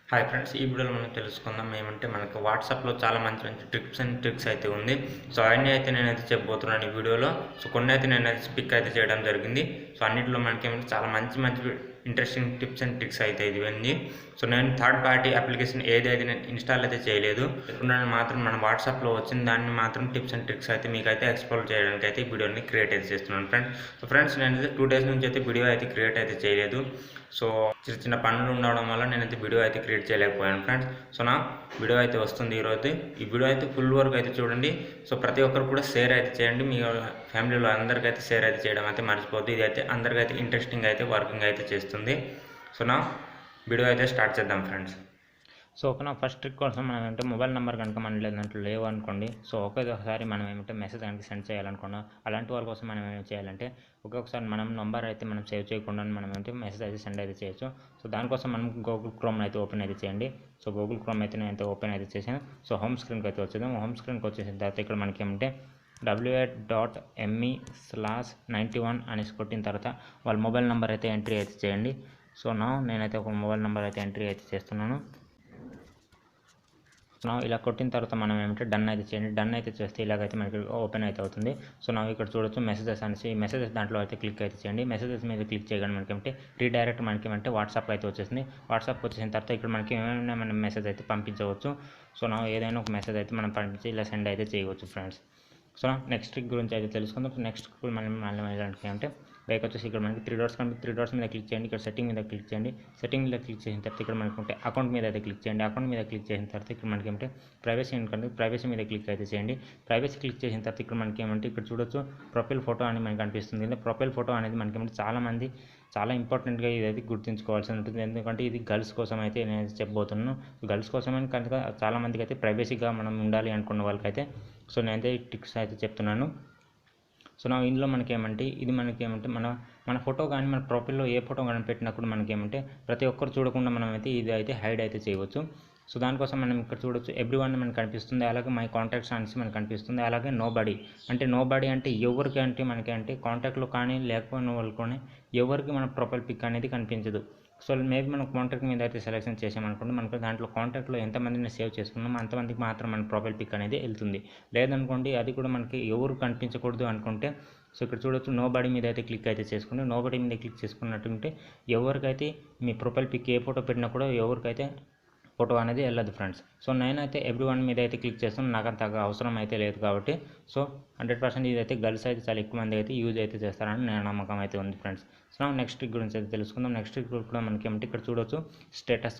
Hi friends, ఈ వీడియోలో మనం తెలుసుకుందాం ఏమంటే మనకు వాట్సాప్లో చాలా మంచి మంచి టిప్స్ అండ్ ట్రిక్స్ అయితే ఉంది. సో అవన్నీ అయితే నేనైతే చెప్పబోతున్నాను ఈ వీడియోలో. సో కొన్ని అయితే నేనైతే పిక్ అయితే చేయడం జరిగింది. సో అన్నింటిలో మనకేమంటే చాలా మంచి మంచి ఇంట్రెస్టింగ్ టిప్స్ అండ్ ట్రిక్స్ అయితే ఇవన్నీ. సో నేను థర్డ్ పార్టీ అప్లికేషన్ ఏదైతే నేను ఇన్స్టాల్ అయితే చేయలేదు. ఇప్పుడు మాత్రం మన వాట్సాప్లో వచ్చిన దాన్ని మాత్రం టిప్స్ అండ్ ట్రిక్స్ అయితే మీకు అయితే ఎక్స్ప్లోర్ చేయడానికి అయితే ఈ వీడియోని క్రియేట్ అయితే చేస్తున్నాను ఫ్రెండ్స్. సో ఫ్రెండ్స్, నేనైతే 2 days నుంచి అయితే వీడియో అయితే క్రియేట్ అయితే చేయలేదు. సో చిన్న చిన్న పనులు ఉండడం వల్ల నేనైతే వీడియో అయితే క్రియేట్ చేయలేకపోయాను ఫ్రెండ్స్. సో నా వీడియో అయితే వస్తుంది ఈరోజు. ఈ వీడియో అయితే ఫుల్ వరకు అయితే చూడండి. సో ప్రతి ఒక్కరు కూడా షేర్ అయితే చేయండి. మీ ఫ్యామిలీలో అందరికీ అయితే షేర్ అయితే చేయడం అయితే మర్చిపోద్దు. ఇది అయితే అందరికీ అయితే ఇంట్రెస్టింగ్ అయితే వర్కింగ్ అయితే చేస్తుంది. సో నా వీడియో అయితే స్టార్ట్ చేద్దాం ఫ్రెండ్స్. సో ఒక ఫస్ట్ ట్రిక్ కోసం మనం ఏమంటే మొబైల్ నెంబర్ కనుక మన దాంట్లో లేవు అనుకోండి. సో ఒకేసారి మనం ఏమంటే మెసేజ్ కనుక సెండ్ చేయాలనుకున్నాం. అలాంటి వాళ్ళ కోసం మనం ఏం చేయాలంటే ఒక్కొక్కసారి మనం నంబర్ అయితే మనం సేవ్ చేయకుండా మనం ఏంటంటే మెసేజ్ అయితే సెండ్ అయితే చేయొచ్చు. సో దానికోసం మనం గూగుల్ క్రోమ్ అయితే ఓపెన్ అయితే చేయండి. సో గూగుల్ క్రోమ్ అయితే నేను ఓపెన్ అయితే చేసాను. సో హోమ్ స్క్రీన్కి అయితే వచ్చేద్దాం. హోమ్ స్క్రీన్కి వచ్చేసిన తర్వాత ఇక్కడ మనకి ఏమంటే wa.me/91 అనేసి కొట్టిన తర్వాత వాళ్ళ మొబైల్ నెంబర్ అయితే ఎంట్రీ అయితే చేయండి. సో నేనైతే ఒక మొబైల్ నెంబర్ అయితే ఎంట్రీ అయితే చేస్తున్నాను. సో ఇలా కొట్టిన తర్వాత మనం ఏమంటే డన్ అయితే చేయండి. డన్ అయితే చేస్తే ఇలాగైతే మనకి ఓపెన్ అయితే అవుతుంది. సో ఇక్కడ చూడొచ్చు మెసేజెస్ అనేసి. ఈ మెసేజెస్ దాంట్లో అయితే క్లిక్ అయితే చేయండి. మెసేజెస్ మీద క్లిక్ చేయగానే మనకి ఏమంటే రీడైరెక్ట్ మనకి ఏమంటే వాట్సాప్ అయితే వచ్చేసింది. వాట్సాప్ వచ్చేసిన తర్వాత ఇక్కడ మనకి ఏమైనా మనం మెసేజ్ అయితే పంపించవచ్చు. సో ఏదైనా ఒక మెసేజ్ అయితే మనం పంపించి ఇలా సెండ్ అయితే చేయవచ్చు ఫ్రెండ్స్. సో నెక్స్ట్ ట్రిక్ గురించి అయితే తెలుసుకుందాం. నెక్స్ట్ మళ్ళీ అంటే బ్యాక్ వచ్చేసి ఇక్కడ మనకి 3 dots కనిపి 3 dots మీద క్లిక్ చేయండి. ఇక్కడ సెట్టింగ్ మీద క్లిక్ చేయండి. సెట్టింగ్ మీద క్లిక్ చేసిన తర్వాత ఇక్కడ మనకి ఉంటే అకౌంట్ మీద అయితే క్లిక్ చేయండి. అకౌంట్ మీద క్లిక్ చేసిన తర్వాత ఇక్కడ మనకి ఏమంటే ప్రైవసీ ఉంటుంది. ప్రైవసీ మీద క్లిక్ అయితే చేయండి. ప్రైవసీ క్లిక్ చేసిన తర్వాత ఇక్కడ మనకి ఏమంటే ఇక్కడ చూడొచ్చు ప్రొఫైల్ ఫోటో అని మనకి కనిపిస్తుంది. ప్రొఫైల్ ఫోటో అనేది మనకి ఏమంటే చాలా ఇంపార్టెంట్గా ఇది గుర్తుంచుకోవాల్సి ఉంటుంది. ఎందుకంటే ఇది గర్ల్స్ కోసం అయితే నేను చెప్పబోతున్నాను. గర్ల్స్ కోసమని కనుక చాలామందికి అయితే ప్రైవసీగా మనం ఉండాలి అనుకున్న వాళ్ళకైతే సో నేనైతే టిప్స్ అయితే చెప్తున్నాను. సో ఇందులో మనకేమంటే ఇది మనకేమంటే మన ఫోటో కానీ మన ప్రొఫైల్లో ఏ ఫోటో కానీ పెట్టినప్పుడు మనకేమంటే ప్రతి ఒక్కరు చూడకుండా మనమైతే ఇది అయితే హైడ్ అయితే చేయవచ్చు. సో దానికోసం మనం ఇక్కడ చూడొచ్చు ఎవ్రీవన్ మనకు కనిపిస్తుంది. అలాగే మై కాంటాక్ట్స్ అనేసి మనకు కనిపిస్తుంది. అలాగే నో బడీ అంటే ఎవరికి అంటే మనకి అంటే కాంటాక్ట్లో కానీ లేకపోయిన వాళ్ళకొని ఎవరికి మన ప్రొఫైల్ పిక్ అనేది కనిపించదు. సో మేబీ మనం కాంటాక్ట్ మీద అయితే సెలెక్షన్ చేసామనుకోండి, మనకు దాంట్లో కాంటాక్ట్లో ఎంతమందిని సేవ్ చేసుకున్నామో అంతమందికి మాత్రం మన ప్రొఫైల్ పిక్ అనేది వెళ్తుంది. లేదనుకోండి అది కూడా మనకి ఎవరు కనిపించకూడదు అనుకుంటే సో ఇక్కడ చూడొచ్చు నోబడీ మీద అయితే క్లిక్ అయితే చేసుకోండి. నోబడీ మీద క్లిక్ చేసుకున్నట్టుంటే ఎవరికైతే మీ ప్రొఫైల్ పిక్ ఏ ఫోటో పెట్టినా కూడా ఎవరికైతే ఫోటో అనేది వెళ్ళదు ఫ్రెండ్స్. సో నేనైతే ఎవ్రీవన్ మీద అయితే క్లిక్ చేస్తాను. నాకు అంత అవసరం అయితే లేదు కాబట్టి సో 100% ఇదైతే గర్ల్స్ అయితే చాలా ఎక్కువ మంది అయితే యూజ్ అయితే చేస్తారని నేను నమ్మకం అయితే ఉంది ఫ్రెండ్స్. సో నెక్స్ట్ ట్రిక్ గురించి అయితే తెలుసుకుందాం. నెక్స్ట్ ట్రిక్ కూడా మనకి ఏమంటే ఇక్కడ చూడొచ్చు స్టేటస్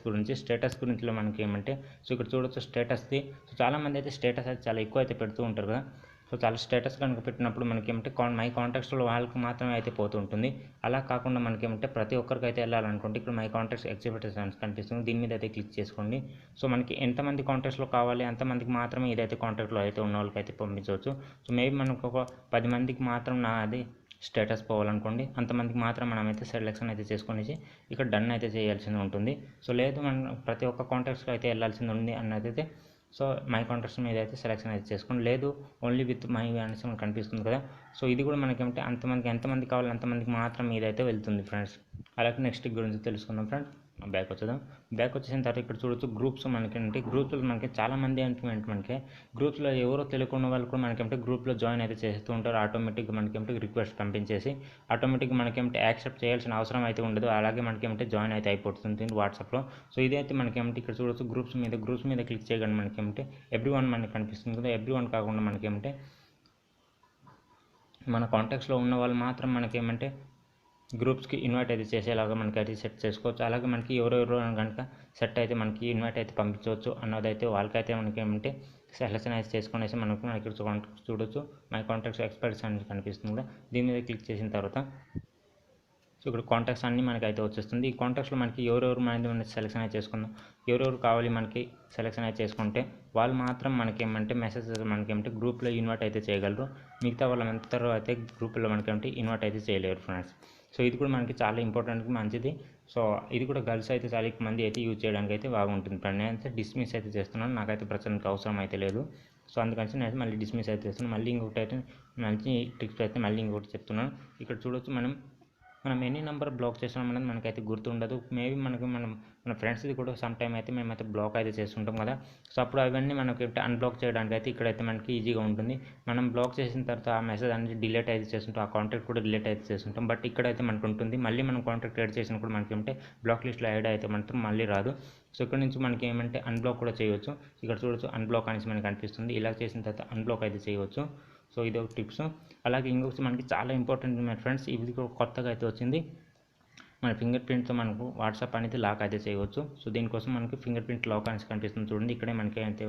గురించి మనకి ఏమంటే సో ఇక్కడ చూడొచ్చు స్టేటస్ది. సో చాలామంది అయితే స్టేటస్ అయితే చాలా ఎక్కువ అయితే పెడుతూ ఉంటారు కదా. సో చాలా స్టేటస్ కనుక పెట్టినప్పుడు మనకి ఏమంటే మై కాంటాక్ట్స్లో వాళ్ళకి మాత్రమే అయితే పోతూ ఉంటుంది. అలా కాకుండా మనకి ఏమంటే ప్రతి ఒక్కరికి అయితే వెళ్ళాలనుకుంటే ఇక్కడ మై కాంటాక్ట్స్ ఎగ్జిబిటర్స్ కనిపిస్తుంది. దీని మీద అయితే క్లిక్ చేసుకోండి. సో మనకి ఎంతమంది కాంటాక్ట్స్లో కావాలి అంతమందికి మాత్రమే ఇదైతే కాంటాక్ట్లో అయితే ఉన్న వాళ్ళకి అయితే పంపించవచ్చు. సో మేబీ మనకు ఒక 10 మందికి మాత్రం అది స్టేటస్ పోవాలనుకోండి, అంతమందికి మాత్రం మనమైతే సెలెక్షన్ అయితే చేసుకునేసి ఇక్కడ డన్ అయితే చేయాల్సింది ఉంటుంది. సో లేదు మనం ప్రతి ఒక్క కాంటాక్ట్స్కి అయితే వెళ్ళాల్సింది ఉంది అన్నదైతే సో మై కాంటాక్ట్స్ మీద అయితే సెలెక్షన్ అయితే చేసుకోండి. లేదు ఓన్లీ విత్ మై అనేసి మనకు కనిపిస్తుంది కదా. సో ఇది కూడా మనకేమంటే ఎంతమంది కావాలి అంతమందికి మాత్రం ఇదైతే వెళ్తుంది ఫ్రెండ్స్. అలాగే నెక్స్ట్ గురించి తెలుసుకుందాం ఫ్రెండ్స్. బ్యాక్ వచ్చేసిన తర్వాత ఇక్కడ చూడొచ్చు గ్రూప్స్ మనకి గ్రూప్లో మనకి చాలామంది అంటే మనకి గ్రూప్స్లో ఎవరో తెలియకుండా వాళ్ళు కూడా మనకేమంటే గ్రూప్లో జాయిన్ అయితే చేస్తూ ఉంటారు. ఆటోమేటిక్గా మనకేమంటే రిక్వెస్ట్ పంపించేసి ఆటోమేటిక్గా మనకేమంటే యాక్సెప్ట్ చేయాల్సిన అవసరం అయితే ఉండదు. అలాగే మనకేమంటే జాయిన్ అయితే అయిపోతుంది వాట్సాప్లో. సో ఇదైతే మనకేమంటే ఇక్కడ చూడొచ్చు గ్రూప్స్ మీద క్లిక్ చేయగానే మనకేమంటే ఎవ్రీవన్ మనకి కనిపిస్తుంది కదా. ఎవ్రీవన్ కాకుండా మనకేమంటే మన కాంటాక్ట్స్లో ఉన్న వాళ్ళు మాత్రం మనకేమంటే గ్రూప్స్కి ఇన్వైట్ అయితే చేసేలాగా మనకి అయితే సెట్ చేసుకోవచ్చు. అలాగే మనకి ఎవరెవరు కనుక సెట్ అయితే మనకి ఇన్వైట్ అయితే పంపించవచ్చు అన్నదైతే వాళ్ళకైతే మనకి ఏమంటే సెలెక్షన్ అయితే చేసుకునేసి మనకి ఇక్కడ చూడొచ్చు మై కాంటాక్ట్స్ ఎక్స్పర్ట్స్ అని కనిపిస్తుంది కదా. దీని మీద క్లిక్ చేసిన తర్వాత సో ఇక్కడ కాంటాక్ట్స్ అన్నీ మనకి అయితే వచ్చేస్తుంది. ఈ కాంటాక్ట్స్లో మనకి ఎవరెవరు మనకి సెలెక్షన్ అయితే చేసుకుందాం. ఎవరెవరు కావాలి మనకి సెలెక్షన్ అయితే చేసుకుంటే వాళ్ళు మాత్రం మనకేమంటే మెసేజెస్ మనకేమంటే గ్రూప్లో ఇన్వైట్ అయితే చేయగలరు. మిగతా వాళ్ళందరూ అయితే గ్రూప్లో మనకేమంటే ఇన్వైట్ అయితే చేయలేరు ఫ్రెండ్స్. సో ఇది కూడా మనకి చాలా ఇంపార్టెంట్ మంచిది. సో ఇది కూడా గర్ల్స్ అయితే చాలా ఎక్కువ మంది అయితే యూజ్ చేయడానికి అయితే బాగుంటుంది ఫ్రెండ్. నేనైతే డిస్మిస్ అయితే చేస్తున్నాను. నాకైతే ప్రస్తుతానికి అవసరం అయితే లేదు. సో అందుకని నేను మళ్ళీ డిస్మిస్ అయితే చేస్తున్నాను. మళ్ళీ ఇంకొకటి అయితే మంచి ట్రిక్స్ అయితే మళ్ళీ ఇంకొకటి చెప్తున్నాను. ఇక్కడ చూడొచ్చు మనం మనం ఎన్ని నెంబర్ బ్లాక్ చేస్తున్నాం అనేది మనకైతే గుర్తుండదు. మేబీ మన ఫ్రెండ్స్ది కూడా సమ్ టైమ్ అయితే మేమైతే బ్లాక్ అయితే చేస్తుంటాం కదా. సో అప్పుడు అవన్నీ మనకి అన్బ్లాక్ చేయడానికి అయితే ఇక్కడైతే మనకి ఈజీగా ఉంటుంది. మనం బ్లాక్ చేసిన తర్వాత ఆ మెసేజ్ అనేది డిలీట్ అయితే చేస్తుంటాం, ఆ కాంటాక్ట్ కూడా డిలీట్ అయితే చేస్తుంటాం. బట్ ఇక్కడైతే మనకు ఉంటుంది, మళ్ళీ మనం కాంటాక్ట్ యాడ్ చేసిన కూడా మనకి ఏమంటే బ్లాక్ లిస్ట్లో యాడ్ అయితే మాత్రం మళ్ళీ రాదు. సో ఇక్కడ నుంచి మనకి ఏమంటే అన్బ్లాక్ కూడా చేయవచ్చు. ఇక్కడ చూడొచ్చు అన్బ్లాక్ అనేసి మనకి కనిపిస్తుంది. ఇలా చేసిన తర్వాత అన్బ్లాక్ అయితే చేయవచ్చు. సో ఇది ఒక టిప్స్. అలాగే ఇంకొకటి మనకి చాలా ఇంపార్టెంట్ మై ఫ్రెండ్స్, ఇది కూడా కొత్తగా అయితే వచ్చింది. మన ఫింగర్ ప్రింట్తో మనకు వాట్సాప్ అనేది లాక్ అయితే చేయవచ్చు. సో దీనికోసం మనకి ఫింగర్ ప్రింట్ లాక్ అనేసి కనిపిస్తుంది చూడండి. ఇక్కడే మనకి అయితే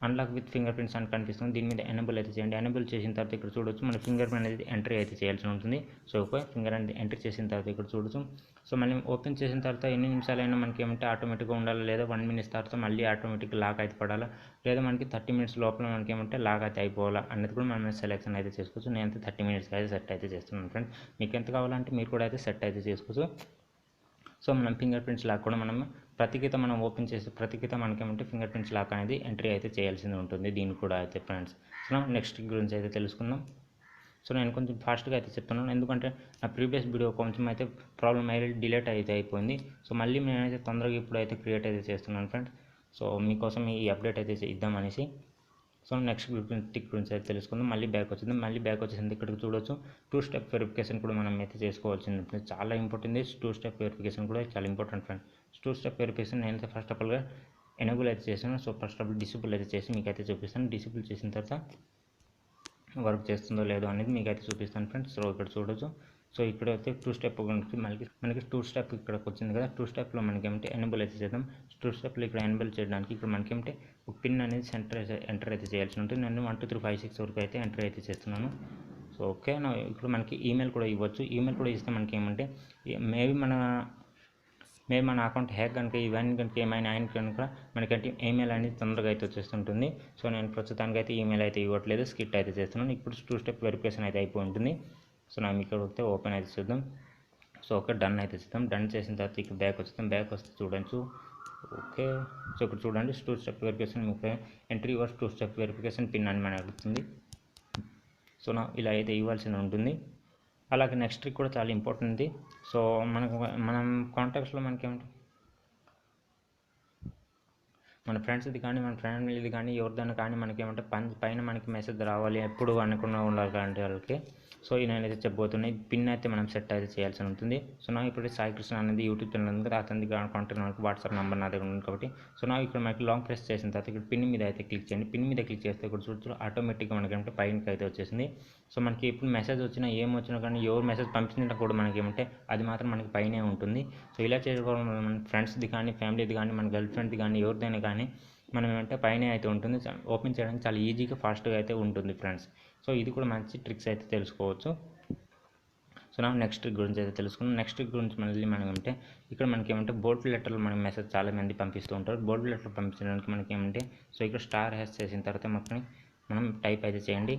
అన్లాక్ విత్ ఫింగర్ ప్రింట్స్ అని కనిపిస్తుంది. దీని మీద ఎనేబుల్ అయితే చేయండి. ఎనేబుల్ చేసిన తర్వాత ఇక్కడ చూడొచ్చు మన ఫింగర్ అనేది ఎంట్రీ అయితే చేయాల్సి ఉంటుంది. సో ఓకే, ఫింగర్ అనేది ఎంట్రీ చేసిన తర్వాత ఇక్కడ చూడొచ్చు. సో మళ్ళీ ఓపెన్ చేసిన తర్వాత ఎన్ని నిమిషాలైనా మనకి ఏమంటే ఆటోమేటిక్గా ఉండాలి, లేదా 1 మినిట్స్ తర్వాత మళ్ళీ ఆటోమేటిక్గా లాక్ అయితే పడాలా, లేదా మనకి 30 మినిట్స్ లోపల మనకి ఏమంటే లాక్ అయితే అయిపోవాలా అనేది కూడా మనం సెలెక్షన్ అయితే చేసుకోవచ్చు. నేనైతే 30 మినిట్స్ అయితే సెట్ అయితే చేస్తున్నాను ఫ్రెండ్స్. మీకు ఎంత కావాలంటే మీరు కూడా అయితే సెట్ అయితే చేసుకోవచ్చు. సో మనం ఫింగర్ ప్రింట్స్ లాక్ కూడా మనం మనం ఓపెన్ చేసి మనకేమంటే ఫింగర్ ప్రింట్స్ లాక్ అనేది ఎంట్రీ అయితే చేయాల్సింది ఉంటుంది దీనికి కూడా అయితే ఫ్రెండ్స్. సో నెక్స్ట్ గురించి అయితే తెలుసుకుందాం. సో నేను కొంచెం ఫాస్ట్గా అయితే చెప్తున్నాను, ఎందుకంటే నా ప్రీవియస్ వీడియో కొంచెం అయితే ప్రాబ్లమ్ అయ్యి డిలేట్ అయితే అయిపోయింది. సో మళ్ళీ నేనైతే తొందరగా ఇప్పుడు అయితే క్రియేట్ అయితే చేస్తున్నాను ఫ్రెండ్స్. సో మీకోసం ఈ అప్డేట్ అయితే ఇద్దామనేసి. సో నెక్స్ట్ టిక్ గురించి అయితే తెలుసుకుందాం. మళ్ళీ బ్యాక్ వచ్చింది. మళ్ళీ బ్యాక్ వచ్చేసింది. ఇక్కడికి చూడొచ్చు 2 స్టెప్ వెరిఫికేషన్ కూడా మనం అయితే చేసుకోవాల్సింది చాలా ఇంపార్టెంట్. 2 స్టెప్ వెరిఫికేషన్ కూడా చాలా ఇంపార్టెంట్ ఫ్రెండ్. 2 స్టెప్ వెరిఫికేషన్ నేనైతే ఫస్ట్ ఆఫ్ ఆల్గా ఎనేబుల్ అయితే చేశాను. So first of all disable అయితే చేసి మీకు అయితే చూపిస్తాను. డిసేబుల్ చేసిన తర్వాత వర్క్ చేస్తుందో లేదో అనేది మీకు అయితే చూపిస్తాను ఫ్రెండ్స్. సో ఇక్కడ చూడొచ్చు. సో ఇక్కడైతే 2 స్టెప్ గురించి మనకి 2 స్టెప్ ఇక్కడికి వచ్చింది కదా. 2 స్టెప్లో మనకి ఏమంటే ఎనేబుల్ అయితే చేద్దాం. 2 స్టెప్లో ఇక్కడ ఎనేబుల్ చేయడానికి ఇక్కడ మనకి ఏమంటే ఒక పిన్ అనేది ఎంటర్ అయితే చేయాల్సి ఉంటుంది. నేను 1 2 3 5 6 వరకు అయితే ఎంటర్ అయితే చేస్తున్నాను. సో ఓకే, ఇప్పుడు మనకి ఈమెయిల్ కూడా ఇవ్వచ్చు. ఈమెయిల్ కూడా ఇస్తే మనకి ఏమంటే మేబీ మన అకౌంట్ హ్యాక్ కనుక ఇవన్నీ కనుక ఏమైనా ఆయన కనుక మనకంటే ఈమెయిల్ అనేది తొందరగా అయితే వచ్చేస్తుంటుంది. సో నేను ప్రస్తుతానికి అయితే ఈమెయిల్ అయితే ఇవ్వట్లేదు, స్కిట్ అయితే చేస్తున్నాను. ఇప్పుడు 2 స్టెప్ వెరిఫికేషన్ అయితే అయిపోయి ఉంటుంది. సో నాకు ఇక్కడ వస్తే ఓపెన్ అయితే చూద్దాం. సో ఓకే, డన్ అయితే చేద్దాం. డన్ చేసిన తర్వాత ఇక్కడ బ్యాక్ వచ్చేద్దాం. బ్యాక్ వస్తే చూడొచ్చు. ఓకే, సో ఇక్కడ చూడండి 2 స్టెప్ వెరిఫికేషన్ మీకు entry your 2 step verification pin అని మనకు అడుగుతుంది. సో ఇలా అయితే ఇవ్వాల్సి ఉంటుంది. అలాగే నెక్స్ట్ ట్రిక్ కూడా చాలా ఇంపార్టెంట్. సో మనం కాంటాక్ట్స్లో మనకేమంటే మన ఫ్రెండ్స్ది కానీ మన ఫ్యామిలీది కానీ ఎవరిదైనా కానీ మనకేమంటే పైన మనకి మెసేజ్ రావాలి ఎప్పుడు అనుకున్న ఉండాలి అంటే వాళ్ళకి. సో నేనైతే చెప్పబోతున్నాయి పిన్ అయితే మనం సెట్ అయితే చేయాల్సి ఉంటుంది. సో నా ఇప్పుడు సాయి కృష్ణ అనేది యూట్యూబ్ ఛానల్ ఉంది కదా, అతనికి కాంటాక్ట్ మనకు వాట్సాప్ నెంబర్ నా దగ్గర ఉంది కాబట్టి. సో ఇక్కడ మనకి లాంగ్ ప్రెస్ చేసిన తర్వాత ఇక్కడ పిన్ మీద అయితే క్లిక్ చేయండి. పిన్ మీద క్లిక్ చేస్తే ఇక్కడ చూడొచ్చు ఆటోమేటిక్గా మనకేమంటే పైనకి అయితే వచ్చేసింది. సో మనకి ఇప్పుడు మెసేజ్ వచ్చినా ఏమొచ్చినా కానీ ఎవరు మెసేజ్ పంపించినా కూడా మనకి ఏమంటే అది మాత్రం మనకి పైనే ఉంటుంది. సో ఇలా చేసుకోవడం వల్ల మన ఫ్రెండ్స్ది కానీ ఫ్యామిలీది కానీ మన గర్ల్ ఫ్రెండ్ది కానీ ఎవరిదైనా కానీ మనం ఏమంటే పైనే అయితే ఉంటుంది. ఓపెన్ చేయడానికి చాలా ఈజీగా ఫాస్ట్గా అయితే ఉంటుంది ఫ్రెండ్స్. సో ఇది కూడా మంచి ట్రిక్స్ అయితే తెలుసుకోవచ్చు. సో నెక్స్ట్ ట్రిక్ గురించి అయితే తెలుసుకున్నాం. నెక్స్ట్ ట్రిక్ గురించి మళ్ళీ మనం ఏమంటే ఇక్కడ మనకి ఏమంటే బోల్డ్ లెటర్లు మనకి మెసేజ్ చాలామంది పంపిస్తూ ఉంటారు. బోల్డ్ లెటర్ పంపించడానికి మనకి ఏమంటే సో ఇక్కడ స్టార్ హ్యాష్ చేసిన తర్వాత మనం టైప్ అయితే చేయండి.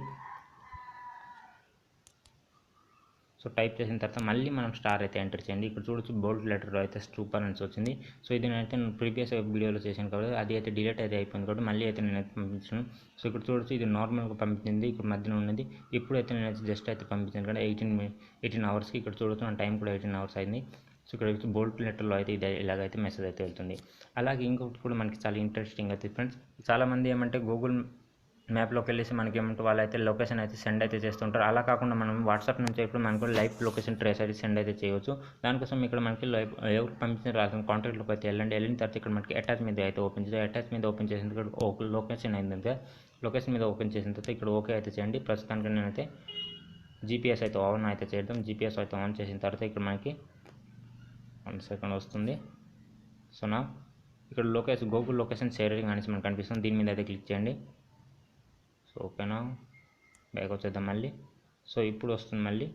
సో టైప్ చేసిన తర్వాత మళ్ళీ మనం స్టార్ అయితే ఎంటర్ చేయండి. ఇక్కడ చూడొచ్చు బోల్డ్ లెటర్ అయితే సూపర్ అని వచ్చింది. సో ఇది నేనైతే ప్రీవియస్ వీడియోలో చేశాను కాబట్టి అది అయితే డిలీట్ అయితే అయిపోయింది కాబట్టి మళ్ళీ అయితే నేనైతే పంపించాను. సో ఇక్కడ చూడొచ్చు ఇది నార్మల్గా పంపించింది, ఇక్కడ మధ్యన ఉన్నది. ఇప్పుడైతే నేనైతే జస్ట్ అయితే పంపించాను కదా 18 అవర్స్కి. ఇక్కడ చూడొచ్చు నా టైం కూడా 18 అవర్స్ అయింది. సో ఇక్కడ బోల్డ్ లెటర్లో అయితే ఇది ఇలాగైతే మెసేజ్ అయితే వెళ్తుంది. అలాగే ఇంకొకటి కూడా మనకి చాలా ఇంట్రెస్టింగ్ అయితే ఫ్రెండ్స్, చాలామంది ఏమంటే గూగుల్ మ్యాప్లోకి వెళ్ళేసి మనకి ఏమంటే వాళ్ళైతే లొకేషన్ అయితే సెండ్ అయితే చేస్తుంటారు. అలా కాకుండా మనం వాట్సాప్ నుంచి ఇప్పుడు మనకు లైవ్ లొకేషన్ ట్రేస్ అయితే సెండ్ అయితే చేయవచ్చు. దానికోసం ఇక్కడ మనకి లైవ్ ఎవరు పంపించిన రాసిన కాంటాక్ట్లోకి అయితే వెళ్ళిన తర్వాత ఇక్కడ మనకి అటాచ్ మీద అయితే ఓపెన్ చేయాలి. అటాచ్ మీద ఓపెన్ చేసిన తర్వాత ఒక లొకేషన్ అయిందంటే లొకేషన్ మీద ఓపెన్ చేసిన తర్వాత ఇక్కడ ఓకే అయితే చేయండి. ప్రస్తుతానికి నేనైతే జీపీఎస్ అయితే ఆన్ అయితే చేద్దాం. జీపీఎస్ అయితే ఆన్ చేసిన తర్వాత ఇక్కడ మనకి 1 సెకండ్ వస్తుంది. సో ఇక్కడ గూగుల్ లొకేషన్ షేరింగ్ అనేసి మనకు కనిపిస్తుంది. దీని మీద అయితే క్లిక్ చేయండి. సో ఓకేనా, బ్యాక్ వచ్చేద్దాం మళ్ళీ. సో ఇప్పుడు వస్తుంది మళ్ళీ.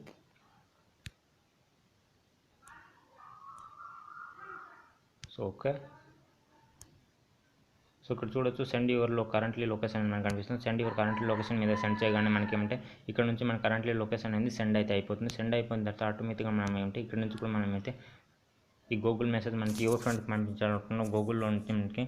సో ఓకే, సో ఇక్కడ చూడొచ్చు సెండ్ యువర్లో కరెంట్లీ లొకేషన్ మనకు కనిపిస్తుంది. సెండ్ యువర్ కరెంట్లీ లొకేషన్ మీద సెండ్ చేయగానే మనకి ఏమంటే ఇక్కడ నుంచి మన కరెంట్లీ లొకేషన్ అనేది సెండ్ అయితే అయిపోతుంది. సెండ్ అయిపోయిన తర్వాత ఆటోమేటిక్గా మనం ఏమంటే ఇక్కడ నుంచి కూడా మనం అయితే ఈ గూగుల్ మెసేజ్ మనకి ఎవరి ఫ్రెండ్కి పంపించాలనుకున్న గూగుల్లో నుంచి మనకి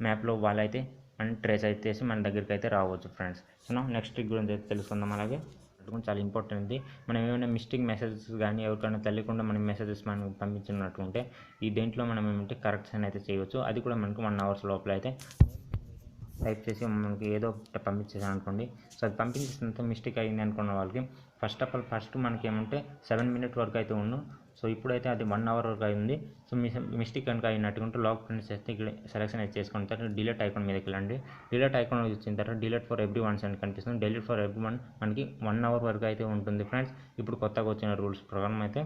మ్యాప్లో వాళ్ళైతే మనం ట్రేస్ అయితే చేసి మన దగ్గరికి అయితే రావచ్చు ఫ్రెండ్స్. సో నెక్స్ట్ ట్రిక్ గురించి అయితే తెలుసుకుందాం. అలాగే పెట్టుకుని చాలా ఇంపార్టెంట్. మనం ఏమైనా మిస్టేక్ మెసేజెస్ కానీ ఎవరికైనా తెలియకుండా మనం మెసేజెస్ మనం పంపించినట్టుంటే ఈ దేంట్లో మనం ఏమంటే కరెక్షన్ అయితే చేయవచ్చు. అది కూడా మనకు 1 అవర్ లోపల అయితే టైప్ చేసి మనకి ఏదో ఒకటి పంపించేసాను అనుకోండి. సో అది పంపించేసినంత మిస్టేక్ అయింది అనుకున్న వాళ్ళకి ఫస్ట్ మనకి ఏమంటే 7 మినిట్ వరకు అయితే సో ఇప్పుడైతే అది 1 అవర్ వరకు అయింది. సో మిస్టేక్ కనుక అయినట్టుగా ఉంటే లాక్ ప్రింట్ చేస్తే ఇక్కడ సెలెక్షన్ అయితే చేసుకున్న తర్వాత డిలీట్ ఐకాన్ మీదకి వెళ్ళండి. డిలీట్ ఐకాన్ వచ్చిన తర్వాత డిలీట్ ఫర్ ఎవ్రీ వన్స్ అని కనిపిస్తుంది. డిలీట్ ఫర్ ఎవ్రీ వన్ మనకి 1 అవర్ వరకు అయితే ఉంటుంది ఫ్రెండ్స్. ఇప్పుడు కొత్తగా వచ్చిన రూల్స్ ప్రకారం అయితే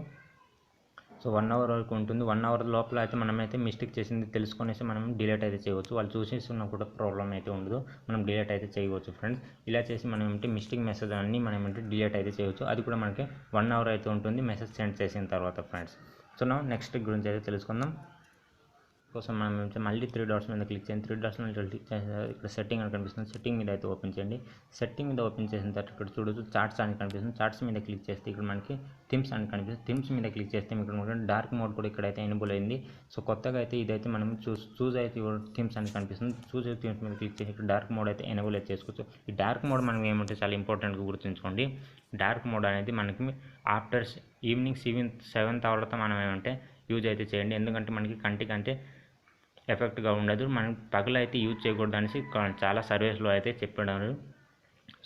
సో 1 అవర్ వరకు ఉంటుంది. 1 అవర్ లోపల అయితే మనమైతే మిస్టేక్ చేసింది తెలుసుకొనేసి మనం డిలీట్ అయితే చేయవచ్చు. వాళ్ళు చూసేస్తున్నా కూడా ప్రాబ్లం అయితే ఉండదు. మనం డిలీట్ అయితే చేయవచ్చు ఫ్రెండ్స్. ఇలా చేసి మనం ఏంటి మిస్టేక్ మెసేజ్ అన్నీ మనం ఏంటి డిలీట్ అయితే చేయవచ్చు. అది కూడా మనకి 1 అవర్ అయితే ఉంటుంది మెసేజ్ సెండ్ చేసిన తర్వాత ఫ్రెండ్స్. సో నా నెక్స్ట్ గురించి అయితే తెలుసుకుందాం. కోసం మనం మళ్ళీ 3 డాట్స్ మీద క్లిక్ చేయండి. 3 డాట్స్ మీద క్లిక్ చేసిన ఇక్కడ సెట్టింగ్ అని కనిపిస్తుంది. సెట్టింగ్ మీద అయితే ఓపెన్ చేయండి. సెట్టింగ్ మీద ఓపెన్ చేసిన తర్వాత ఇక్కడ చూడొచ్చు చార్ట్స్ అని కనిపిస్తుంది. చార్ట్స్ మీద క్లిక్ చేస్తే ఇక్కడ మనకి థీమ్స్ అని కనిపిస్తుంది. థీమ్స్ మీద క్లిక్ చేస్తే ఇక్కడ డార్క్ మోడ్ కూడా ఇక్కడైతే ఎనేబుల్ అయింది. సో కొత్తగా అయితే ఇదైతే మనం చూస్ అయితే థీమ్స్ అని కనిపిస్తుంది. చూస్ థీమ్స్ మీద క్లిక్ చేసి ఇక్కడ డార్క్ మోడ్ అయితే ఎనేబుల్ అయితే చేసుకోవచ్చు. ఈ డార్క్ మోడ్ మనం ఏమంటే చాలా ఇంపార్టెంట్గా గుర్తుంచుకోండి. డార్క్ మోడ్ అనేది మనకి ఆఫ్టర్ ఈవినింగ్ 7 తర్వాత మనం ఏమంటే యూజ్ అయితే చేయండి. ఎందుకంటే మనకి కంటికంటే ఎఫెక్ట్గా ఉండదు. మనం పగలైతే యూజ్ చేయకూడదు అనేసి చాలా సర్వేస్లో అయితే చెప్పారు.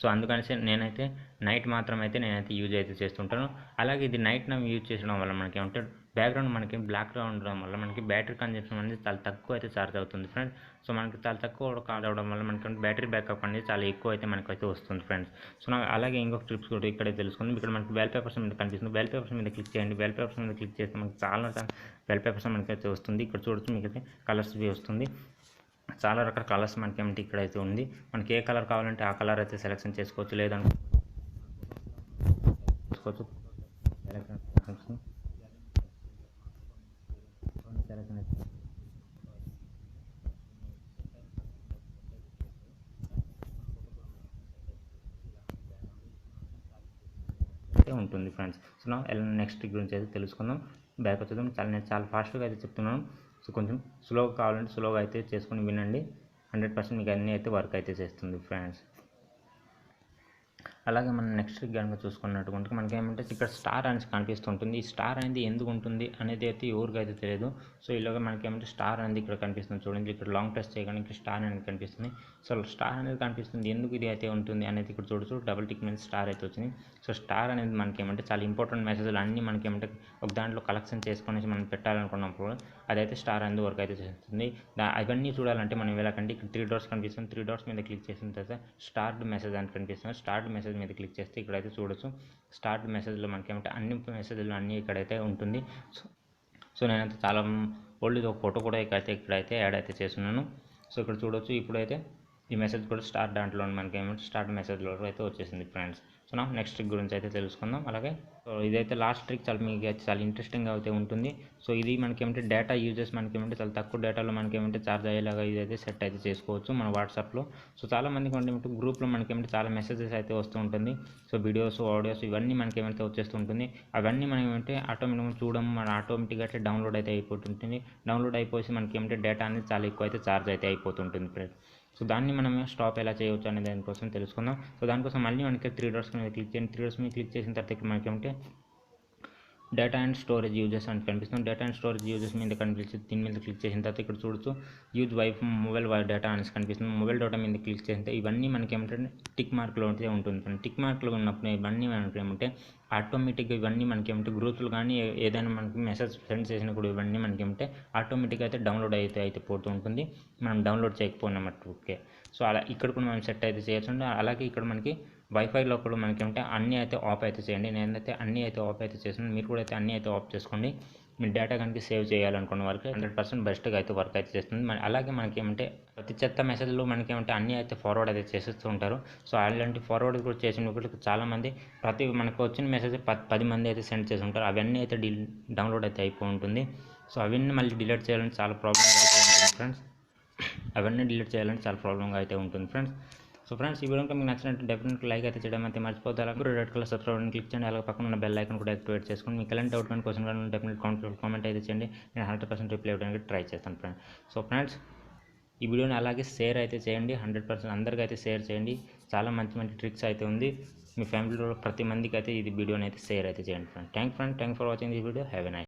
సో అందుకనేసి నేనైతే నైట్ మాత్రం అయితే నేనైతే యూజ్ అయితే చేస్తుంటాను. అలాగే ఇది నైట్ టైం యూజ్ చేయడం వల్ల మనకి ఏమంటే బ్యాక్గ్రౌండ్ మనకి బ్లాక్గా ఉండడం వల్ల మనకి బ్యాటరీ కన్జంప్షన్ అనేది చాలా తక్కువ అయితే ఛార్జ్ అవుతుంది ఫ్రెండ్స్. సో మనకి చాలా తక్కువ ఛార్జ్ అవ్వడం వల్ల మనకి బ్యాటరీ బ్యాకప్ అనేది చాలా ఎక్కువ అయితే మనకైతే వస్తుంది ఫ్రెండ్స్. సో అలాగే ఇంకొక ట్రిప్స్ కూడా ఇక్కడే తెలుసుకుందాం. ఇక్కడ మనకి వాల్ పేపర్స్ మీద కనిపిస్తుంది. వాల్ పేపర్స్ మీద క్లిక్ చేయండి. వాల్ పేపర్స్ మీద క్లిక్ చేస్తే మనకి చాలా వాల్ పేపర్స్ మనకైతే వస్తుంది. ఇక్కడ చూడొచ్చు మీకైతే కలర్స్ వస్తుంది. చాలా రకాల కలర్స్ మనకి ఏమిటి ఇక్కడైతే ఉంది. మనకి ఏ కలర్ కావాలంటే ఆ కలర్ అయితే సెలెక్షన్ చేసుకోవచ్చు. లేదంటే చేసుకోవచ్చు. ఉంటుంది ఫ్రెండ్స్. సో నెక్స్ట్ గురించి అయితే తెలుసుకుందాం. బ్యాక్ వచ్చేద్దాం. నేను చాలా ఫాస్ట్గా అయితే చెప్తున్నాను. సో కొంచెం స్లోగా కావాలంటే స్లోగా అయితే చేసుకొని వినండి. 100% మీకు అన్నీ అయితే వర్క్ అయితే చేస్తుంది ఫ్రెండ్స్. అలాగే మనం నెక్స్ట్ కనుక చూసుకున్నట్టుకుంటే మనకి ఏమంటే ఇక్కడ స్టార్ అనేది కనిపిస్తుంటుంది. ఈ స్టార్ అనేది ఎందుకు ఉంటుంది అనేది అయితే ఎవరికైతే తెలియదు. సో ఇలాగ మనకి ఏమంటే స్టార్ అనేది ఇక్కడ కనిపిస్తుంది చూడండి. ఇక్కడ లాంగ్ ప్రెస్ చేయగానే ఇక్కడ స్టార్ అనేది కనిపిస్తుంది. సో స్టార్ అనేది కనిపిస్తుంది. ఎందుకు ఇది అయితే ఉంటుంది అనేది ఇక్కడ చూడొచ్చు. డబుల్ టిక్ మీద స్టార్ అయితే వచ్చింది. సో స్టార్ అనేది మనకి ఏమంటే చాలా ఇంపార్టెంట్ మెసేజ్లు అన్నీ మనకి ఏమంటే ఒక దాంట్లో కలెక్షన్ చేసుకొని మనం పెట్టాలనుకున్నప్పుడు అదైతే స్టార్ అనేది వర్క్ అయితే చేస్తుంది. అవన్నీ చూడాలంటే మనం ఎలాగంటే ఇక్కడ 3 డాట్స్ కనిపిస్తుంది. 3 డాట్స్ మీద క్లిక్ చేసిన తర్వాత స్టార్ట్ మెసేజ్ అని కనిపిస్తుంది. స్టార్ట్ మెసేజ్ మీద క్లిక్ చేస్తే ఇక్కడైతే చూడొచ్చు. స్టార్ట్ మెసేజ్లో మనకి ఏమంటే అన్ని మెసేజ్లు అన్నీ ఇక్కడైతే ఉంటుంది. సో నేనైతే చాలా ఓల్డ్ ఒక ఫోటో కూడా ఇక్కడైతే యాడ్ అయితే చేస్తున్నాను. సో ఇక్కడ చూడొచ్చు. ఇప్పుడైతే ఈ మెసేజ్ కూడా స్టార్ట్ దాంట్లో మనకి ఏమంటే స్టార్ట్ మెసేజ్లో అయితే వచ్చేసింది ఫ్రెండ్స్. సో నా నెక్స్ట్ ట్రిక్ గురించి అయితే తెలుసుకుందాం. అలాగే సో ఇదైతే లాస్ట్ ట్రిక్ మీకు అయితే చాలా ఇంట్రెస్టింగ్గా అయితే ఉంటుంది. సో ఇది మనకి ఏమంటే డేటా యూజెస్ మనకి ఏమంటే చాలా తక్కువ డేటాలో మనకి ఏమంటే ఛార్జ్ అయ్యేలాగా ఇదైతే సెట్ అయితే చేసుకోవచ్చు మన వాట్సాప్లో. సో చాలామందికి ఏమంటే గ్రూప్లో మనకి ఏమంటే చాలా మెసేజెస్ అయితే వస్తూ ఉంటుంది. సో వీడియోస్ ఆడియోస్ ఇవన్నీ మనకి ఏమైతే వచ్చేస్తుంటుంది. అవన్నీ మనం ఏమంటే ఆటోమేటిక్గా చూడడం మన ఆటోమేటిక్గా అయితే డౌన్లోడ్ అయితే అయిపోతుంటుంది. డౌన్లోడ్ అయిపోయి మనకి ఏమంటే డేటా అనేది చాలా ఎక్కువ అయితే ఛార్జ్ అయితే అయిపోతుంటుంది. సో దాన్ని మనం స్టాప్ ఎలా చేయవచ్చు అనే దానికోసం తెలుసుకుందాం. సో దానికోసం మళ్ళీ మనకి 3 డాట్స్ మీద క్లిక్ చేయండి. 3 డాట్స్ మీద క్లిక్ చేసిన తర్వాత ఇక్కడ మనకి ఏమంటే డేటా అండ్ స్టోరేజ్ యూజెస్ అని కనిపిస్తుంది. డేటా అండ్ స్టోరేజ్ యూజెస్ మీద కనిపిస్తుంది. దీని మీద క్లిక్ చేసిన తర్వాత ఇక్కడ చూడొచ్చు యూజ్ మొబైల్ డేటా అనేసి కనిపిస్తుంది. మొబైల్ డేటా మీద క్లిక్ చేస్తే ఇవన్నీ మనకి ఏమంటే టిక్ మార్క్లో ఉంటే ఉంటుంది. టిక్ మార్క్లో ఉన్నప్పుడు ఇవన్నీ మనకి ఏమంటే ఆటోమేటిక్గా ఇవన్నీ మనకి ఏమంటే గ్రూప్లు కానీ ఏదైనా మనకి మెసేజ్ సెండ్ చేసినప్పుడు ఇవన్నీ మనకి ఏమంటే ఆటోమేటిక్గా అయితే డౌన్లోడ్ అయితే పోతూ ఉంటుంది. మనం డౌన్లోడ్ చేయకపోయినట్టు ఓకే. సో అలా ఇక్కడ కూడా మనం సెట్ అయితే చేయొచ్చు. అలాగే ఇక్కడ మనకి వైఫైలో కూడా మనకి ఏమంటే అన్నీ అయితే ఆఫ్ అయితే చేయండి. నేనైతే అన్నీ అయితే ఆఫ్ అయితే చేస్తున్నాను. మీరు కూడా అయితే అన్నీ అయితే ఆఫ్ చేసుకోండి. మీ డేటా కనుక సేవ్ చేయాలనుకున్న వాళ్ళకి 100% బెస్ట్గా అయితే వర్క్ అయితే చేస్తుంది. అలాగే మనకి ఏమంటే ప్రతి చెత్త మెసేజ్లో మనకి ఏమంటే అన్నీ అయితే ఫార్వర్డ్ అయితే చేసేస్తూ ఉంటారు. సో అలాంటి ఫార్వర్డ్ కూడా చేసిన కూడా చాలామంది మనకు వచ్చిన మెసేజ్ 10 మంది అయితే సెండ్ చేసి ఉంటారు. అవన్నీ అయితే డౌన్లోడ్ అయితే అయిపోయి ఉంటుంది. సో అవన్నీ మళ్ళీ డిలీట్ చేయాలంటే చాలా ప్రాబ్లంగా అయితే ఉంటుంది ఫ్రెండ్స్. అవన్నీ డిలీట్ చేయాలంటే చాలా ప్రాబ్లంగా అయితే ఉంటుంది ఫ్రెండ్స్. సో ఫ్రెండ్స్ ఈ వీడియో మీకు నచ్చినట్టు డెఫినెట్గా లైక్ అయితే చేయడం అయితే మర్చిపోతారు. అలాగే రెడ్ కలర్ సబ్స్క్రైబ్ క్లిక్ చేయండి. అలాగే పక్కన ఉన్న బెల్ ఐకాన్ కూడా యాక్టివేట్ చేసుకోండి. మీకు ఎలాంటి డౌట్ కానీ క్వశ్చన్ కానీ డెఫినెట్ కామెంట్ అయితే చేయండి. నేను 100% రిప్లై ఇవ్వడానికి ట్రై చేస్తాను ఫ్రెండ్స్. సో ఫ్రెండ్స్ ఈ వీడియోని అలాగే షేర్ అయితే చేయండి, 100% అందరికీ అయితే షేర్ చేయండి. చాలా మంచి మంచి ట్రిక్స్ అయితే ఉంది. మీ ఫ్యామిలీలో ప్రతి మందికి అయితే ఇది వీడియోని అయితే షేర్ అయితే చేయండి friend. Thank for watching this video. Have a nice